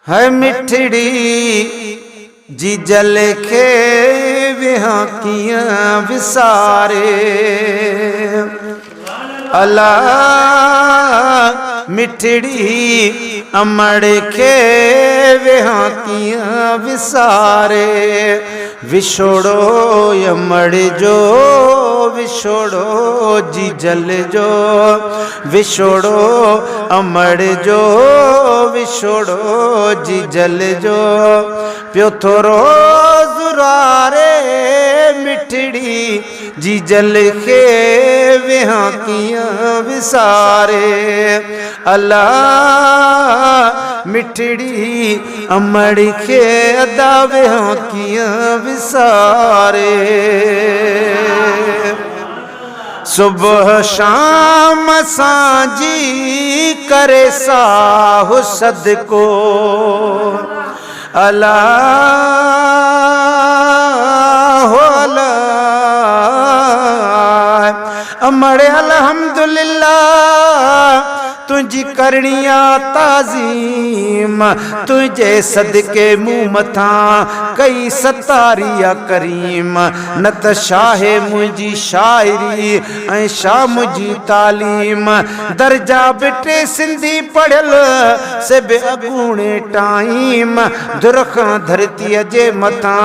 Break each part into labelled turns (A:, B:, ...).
A: है मिठड़ी जी जल के विहां कियां विसारे अला मिठड़ी अमड़ के विहां कियां विसारे विछोड़ो अमड़ जो विछोड़ो जी जल जो विछोड़ो अमड़ जो विछोड़ो जी जल जो प्यो थोरो ज़ुरारे मिठड़ी जी जल के विहां कियां विसारे अला मिठड़ी अमड़ के अदा विहां कियां विसारे सुबह शाम सांझी करे साहु सदको अला हो अला अमड़ अल्हम्दुलिल्लाह तुझी करनिया ताज़ीम तुझे सदके मुँह मथा कई सतारिया करीम न त शाहे मुझी शायरी ऐं शाह मुझी तालीम दर्जा बिटे सिंधी पढ़ियल से बे अगूणे टाइम दुरखां धरतीअ जे मथा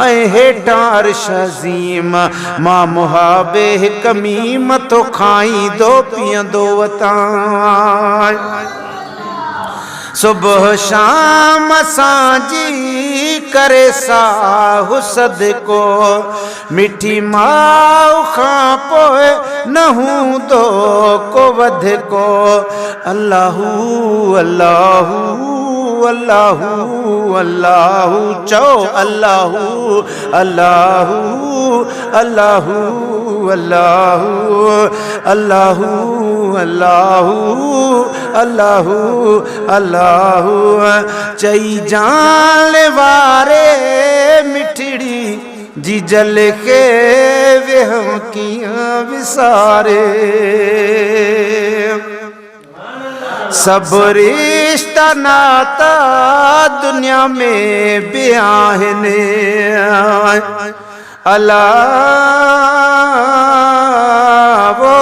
A: ऐं हेठां अर्श अज़ीम मां मुहाबे हिक मीम तो खाईंदो पीअंदो वतां सुबह शाम सांझी करे साहु सदको मिठी माउ खां पोइ न हूंदो को वध को अल्लाहू अल्लाहू अल्लाहू अल्लाहू चओ अल्लाहू अल्लाहू अल्लाहू अल्लाहू अल्लाहू अल्लाहू अल्लाहू अल्लाहू चई जान वारे मिठड़ी जी जल के विहां कियां विसारे सब रिश्ता नाता दुनिया में भी आहिनि अला वो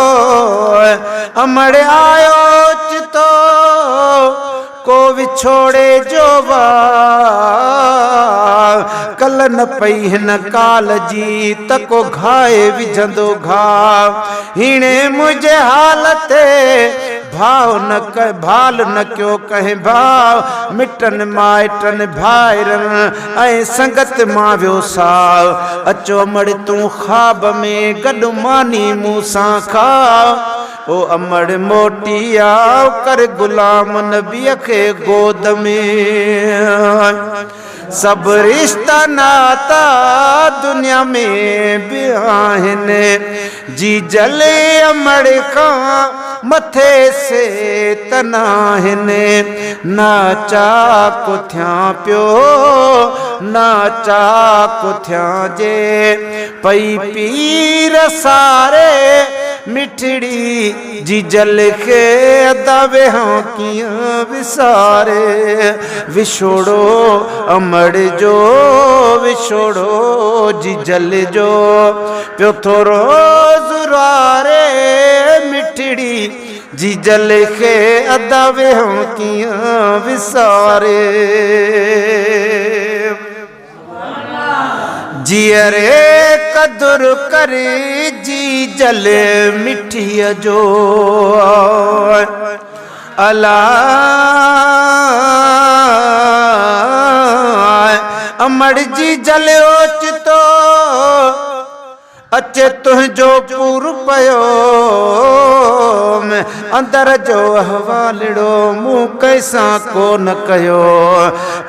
A: अमड़ आयो चितो को विछोड़े जो कल न पई हिन काल जी तको घाए विझंदो घाव हीणे मुझे हालत भाव न कह भाल न क्यों कहे भाव मिटन माइटन भाइरन ऐं संगत मां वियो साव अचो अमड़ तूं ख्वाब में गॾु मानी मूंसां खाव ओ अमड़ मोटी आव कर गुलाम नबीअ खे गोद में सब रिश्ता नाता दुनिया में भी आहिनि जी जले अमड़ खां मथे से तनाहिनि नाचा को थियां पियो नाचा को थियां जे पई पीर सारे मिठड़ी जी जल के अदा विहां कियां विसारे विछोड़ो अमड़ जो विछोड़ो जी जल जो प्यो थोरो ज़ुरारे मिठड़ी जी जल के अदा विहां कियां विसारे जियरे कदुर करे जी जल मिठीअ जो अला अमड़ जी जल ओचितो अचे तुंहिंजो पूर पयो अंदर जो अहवालड़ो मूं कैसां को न कयो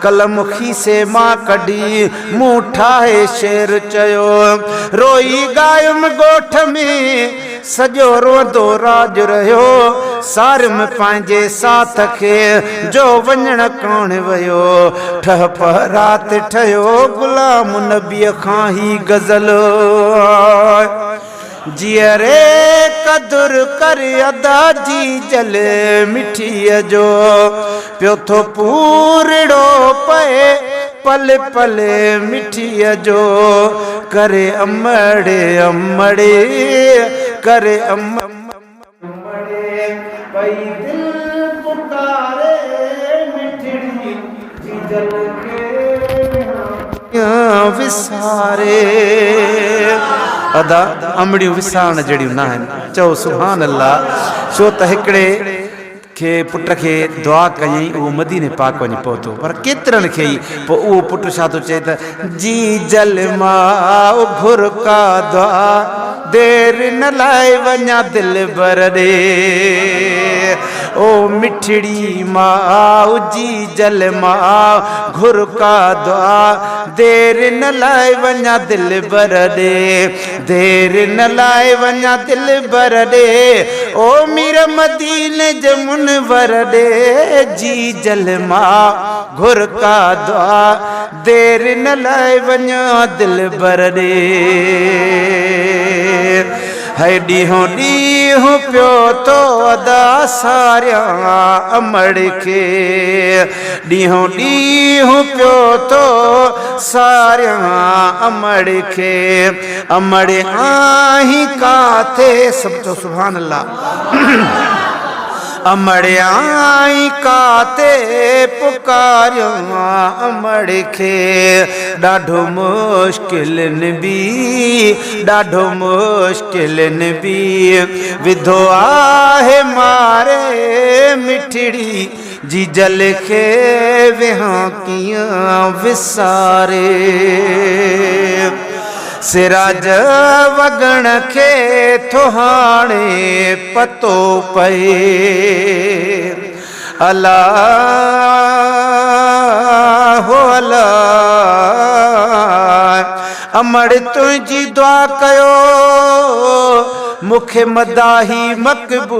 A: कलम खीसे मां कढी मूं ठाहे शेर चयो रोई गायुम गोठ में सॼो रोंदो राज रहियो सारम पंहिंजे साथ खे जो वञण कान वियो ठह पहरात ठहियो गुलाम नबीअ खां ही गज़ल जियरे कदुर कर अदा जी जल मिठीअ जो पियो थो पूरड़ो पए पल पल मिठीअ जो करे अमड़े अमड़े करे अमड़े पई दिल पुकारे मिठड़ी जी जल के विसारे अदा अमड़ियूं विसारण जहिड़ियूं न आहिनि चओ सुभान अल्लाह छो त हिकिड़े खे पुट खे दुआ कयईं उहो मदीने पाक वञी पहुतो पर केतिरनि खे ई पोइ उहो पुटु छा थो चए त जी जल मां घुर का दुआ देर न लाइ वञा दिल भर ॾे ओ मिठड़ी मां जी जल मां घुर का दुआ देर न लाइ वञा दिल भर ॾे देर न लाइ वञा दिल भर ॾे ओ मीर मदीने जमुन वर ॾे जी जल मां घुर का दुआ देर न लाइ वञा दिल भर ॾे है ॾींहों ॾींहों पियो तो अदा सारिया अमड़ खे ॾींहों ॾींहों पियो तो सारिया अमड़ खे अमड़ आहीं काथे सभु चओ सुभान अल्लाह अमड़ियाई काते पुकारियो अमड़ खे ॾाढो मुश्किलनि बि विधो आहे मारे मिठड़ी जी जल खे विहां कीअं विसारे सिराज वगण खे थो हाणे पतो पए अला हो अला अमड़ तुंहिंजी दुआ कयो मूंखे मदाही मक़बूल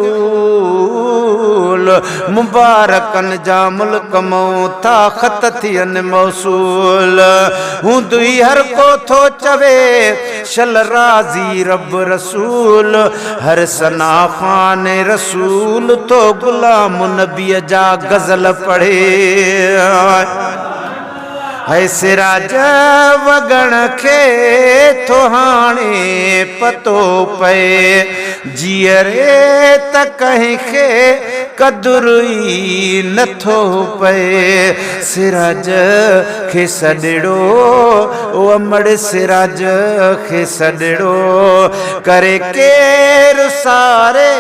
A: मुबारकनि जा मुल्क मऊं था ख़त थियनि मौसूल हूंदुई हर को थो चवे शल राज़ी रब रसूल हर सना ख़ान रसूल तो गुलाम नबीअ जा गज़ल पढ़े है सिराज वगण खे थो हाणे पतो पए जीअरे त कंहिंखे कदुर ई नथो पए सिराज खे सॾड़ो ओ अमड़ सिराज खे सॾड़ो करे केरु सारे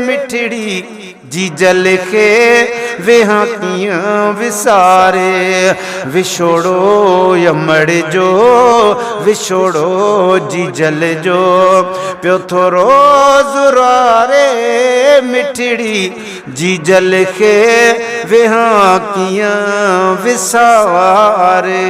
A: मिठड़ी जी जल खे विहां कीअं विसारे विछोड़ो अमड़ जो विछोड़ो जी जल जो पियो थो रोज़ रारे मिठड़ी जी जल खे विहां कीअं विसारे